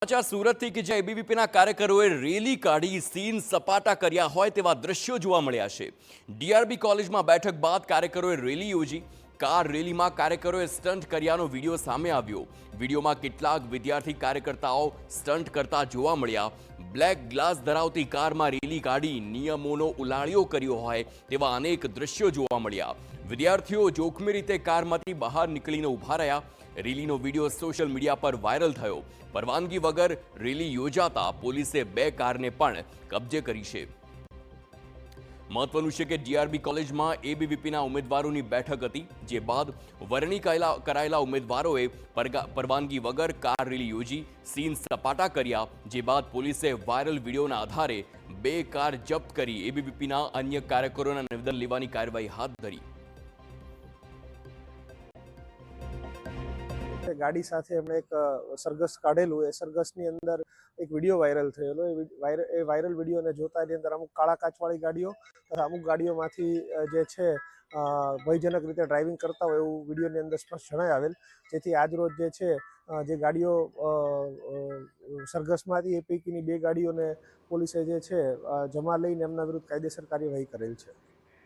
સમાચાર સુરતથી કે જ્યાં એબીવીપીના કાર્યકરોએ રેલી કાઢી સીન સપાટા કર્યા હોય તેવા દ્રશ્યો જોવા મળ્યા છે। ડીઆરબી કોલેજમાં બેઠક બાદ કાર્યકરોએ રેલી યોજી। કાર રેલીમાં કાર્યકરોએ સ્ટન્ટ કર્યાનો વિડીયો સામે આવ્યો। વિડીયોમાં કેટલાક વિદ્યાર્થી કાર્યકર્તાઓ સ્ટન્ટ કરતા જોવા મળ્યા। બ્લેક ગ્લાસ ધરાવતી કારમાં રેલી કાઢી નિયમોનો ઉલાળ્યો કર્યો હોય તેવા અનેક દ્રશ્યો જોવા મળ્યા। વિદ્યાર્થીઓ જોખમી રીતે કારમાંથી બહાર નીકળીને ઊભા રહ્યા। રેલીનો વિડીયો સોશિયલ મીડિયા પર વાયરલ થયો। પરવાનગી વગર રેલી યોજાતા પોલીસે 2 કારને પણ કબજે કરી છે। મહત્વનું છે કે ડીઆરબી કોલેજમાં એબીવીપીના ઉમેદવારોની બેઠક હતી, જે બાદ વરણી કરાયેલા ઉમેદવારોએ પરવાનગી વગર કાર રેલી યોજી સીન સપાટા કર્યા, જે બાદ પોલીસે વાયરલ વિડીયોના આધારે 2 કાર જપ્ત કરી એબીવીપીના અન્ય કાર્યકરોના નિવેદન લેવાની કાર્યવાહી હાથ ધરી। ગાડી સાથે એમણે એક સરઘસ કાઢેલું, એ સરઘસની અંદર એક વિડીયો વાયરલ થયેલો। એ વાયરલ વિડીયોને જોતા એની અંદર અમુક કાળા કાચવાળી ગાડીઓ તથા અમુક ગાડીઓમાંથી જે છે ભયજનક રીતે ડ્રાઇવિંગ કરતા હોય એવું વિડીયોની અંદર સ્પષ્ટ જણાઈ આવેલ, જેથી આજરોજ જે છે જે ગાડીઓ સરઘસમાંથી એ પૈકીની 2 ગાડીઓને પોલીસે જે છે જમા લઈને એમના વિરુદ્ધ કાયદેસર કાર્યવાહી કરેલ છે।